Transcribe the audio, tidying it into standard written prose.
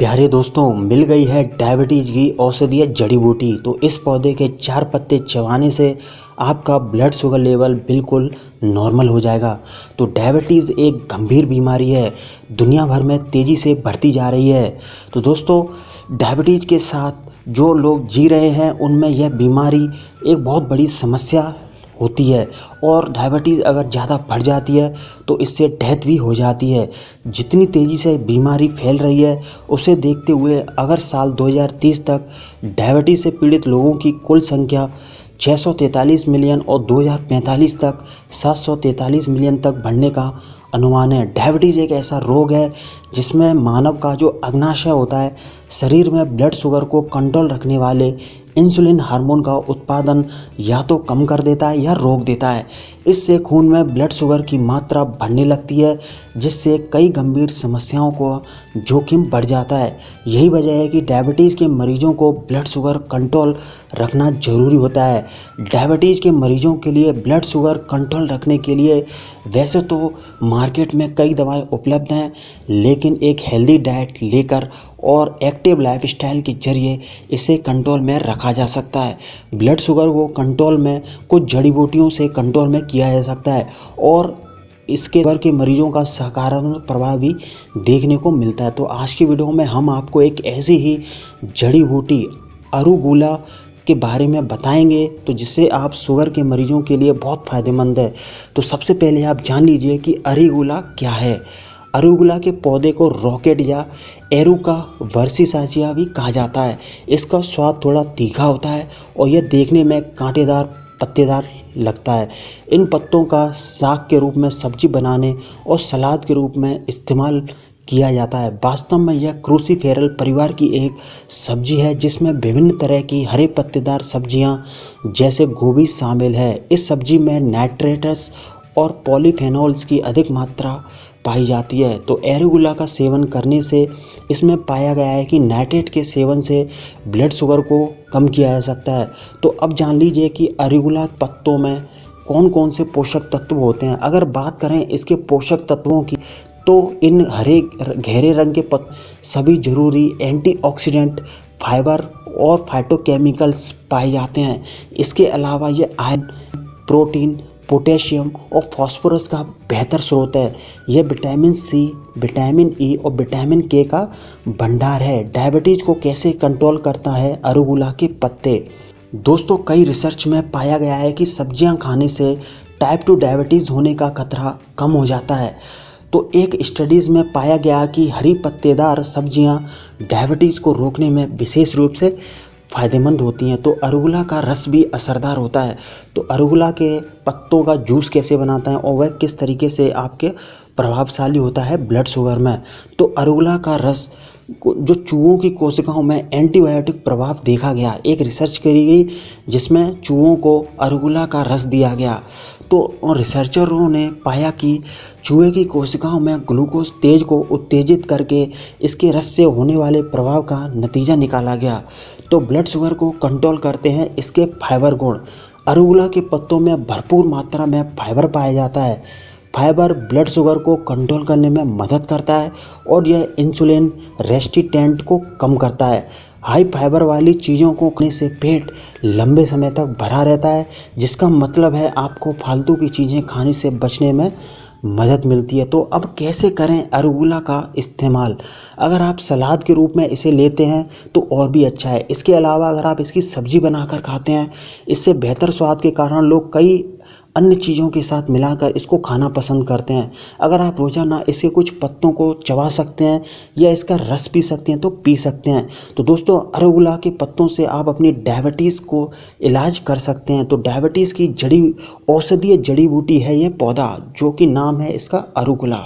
प्यारे दोस्तों, मिल गई है डायबिटीज़ की औषधीय जड़ी बूटी। तो इस पौधे के 4 पत्ते चबाने से आपका ब्लड शुगर लेवल बिल्कुल नॉर्मल हो जाएगा। तो डायबिटीज़ एक गंभीर बीमारी है, दुनिया भर में तेज़ी से बढ़ती जा रही है। तो दोस्तों, डायबिटीज़ के साथ जो लोग जी रहे हैं उनमें यह बीमारी एक बहुत बड़ी समस्या होती है और डायबिटीज़ अगर ज़्यादा बढ़ जाती है तो इससे डेथ भी हो जाती है। जितनी तेज़ी से बीमारी फैल रही है उसे देखते हुए अगर साल 2030 तक डायबिटीज़ से पीड़ित लोगों की कुल संख्या 643 मिलियन और 2045 तक 743 मिलियन तक बढ़ने का अनुमान है। डायबिटीज़ एक ऐसा रोग है जिसमें मानव का जो अग्नाशय होता है, शरीर में ब्लड शुगर को कंट्रोल रखने वाले इंसुलिन हार्मोन का उत्पादन या तो कम कर देता है या रोक देता है। इससे खून में ब्लड शुगर की मात्रा बढ़ने लगती है, जिससे कई गंभीर समस्याओं को जोखिम बढ़ जाता है। यही वजह है कि डायबिटीज़ के मरीजों को ब्लड शुगर कंट्रोल रखना ज़रूरी होता है। डायबिटीज़ के मरीजों के लिए ब्लड शुगर कंट्रोल रखने के लिए वैसे तो मार्केट में कई दवाएं उपलब्ध हैं, लेकिन एक हेल्दी डाइट लेकर और एक्टिव लाइफस्टाइल के जरिए इसे कंट्रोल में रखा जा सकता है। ब्लड शुगर को कंट्रोल में कुछ जड़ी बूटियों से कंट्रोल में किया जा सकता है और इसके शुगर के मरीजों का सकारात्मक प्रभाव भी देखने को मिलता है। तो आज की वीडियो में हम आपको एक ऐसी ही जड़ी बूटी अरुगुला के बारे में बताएंगे तो जिससे आप शुगर के मरीजों के लिए बहुत फ़ायदेमंद है। तो सबसे पहले आप जान लीजिए कि अरुगुला क्या है। अरुगुला के पौधे को रॉकेट या एरुका वर्सिसाचिया भी कहा जाता है। इसका स्वाद थोड़ा तीखा होता है और यह देखने में कांटेदार पत्तेदार लगता है। इन पत्तों का साग के रूप में सब्जी बनाने और सलाद के रूप में इस्तेमाल किया जाता है। वास्तव में यह क्रूसीफेरल परिवार की एक सब्जी है जिसमें विभिन्न तरह की हरे पत्तेदार सब्जियां जैसे गोभी शामिल है। इस सब्जी में नाइट्रेट्स और पॉलीफेनॉल्स की अधिक मात्रा पाई जाती है। तो एरुगुला का सेवन करने से इसमें पाया गया है कि नाइट्रेट के सेवन से ब्लड शुगर को कम किया जा सकता है। तो अब जान लीजिए कि अरुगुला पत्तों में कौन कौन से पोषक तत्व होते हैं। अगर बात करें इसके पोषक तत्वों की तो इन हरे गहरे रंग के सभी जरूरी एंटीऑक्सीडेंट, फाइबर और फाइटोकेमिकल्स पाए जाते हैं। इसके अलावा ये आयरन, प्रोटीन, पोटेशियम और फास्फोरस का बेहतर स्रोत है। यह विटामिन सी, विटामिन ई और विटामिन के का भंडार है। डायबिटीज़ को कैसे कंट्रोल करता है अरुगुला के पत्ते। दोस्तों, कई रिसर्च में पाया गया है कि सब्जियां खाने से टाइप 2 डायबिटीज़ होने का खतरा कम हो जाता है। तो एक स्टडीज़ में पाया गया कि हरी पत्तेदार सब्जियां डायबिटीज़ को रोकने में विशेष रूप से फ़ायदेमंद होती हैं। तो अरुगुला का रस भी असरदार होता है। तो अरुगुला के पत्तों का जूस कैसे बनाता है और वह किस तरीके से आपके प्रभावशाली होता है ब्लड शुगर में। तो अरुगुला का रस जो चूहों की कोशिकाओं में एंटीबायोटिक प्रभाव देखा गया। एक रिसर्च करी गई जिसमें चूहों को अरुगुला का रस दिया गया। तो रिसर्चरों ने पाया कि चूहे की कोशिकाओं में ग्लूकोज तेज को उत्तेजित करके इसके रस से होने वाले प्रभाव का नतीजा निकाला गया। तो ब्लड शुगर को कंट्रोल करते हैं इसके फाइबर गुण। अरुगुला के पत्तों में भरपूर मात्रा में फाइबर पाया जाता है। फाइबर ब्लड शुगर को कंट्रोल करने में मदद करता है और यह इंसुलिन रेजिस्टेंस को कम करता है। हाई फाइबर वाली चीज़ों को खाने से पेट लंबे समय तक भरा रहता है, जिसका मतलब है आपको फालतू की चीज़ें खाने से बचने में मदद मिलती है। तो अब कैसे करें अरुगुला का इस्तेमाल। अगर आप सलाद के रूप में इसे लेते हैं तो और भी अच्छा है। इसके अलावा अगर आप इसकी सब्ज़ी बनाकर खाते हैं, इससे बेहतर स्वाद के कारण लोग कई अन्य चीज़ों के साथ मिलाकर इसको खाना पसंद करते हैं। अगर आप रोज़ाना इसके कुछ पत्तों को चबा सकते हैं या इसका रस पी सकते हैं तो पी सकते हैं। तो दोस्तों, अरुगुला के पत्तों से आप अपनी डायबिटीज़ को इलाज कर सकते हैं। तो डायबिटीज़ की औषधीय जड़ी बूटी है ये पौधा, जो कि नाम है इसका अरुगुला।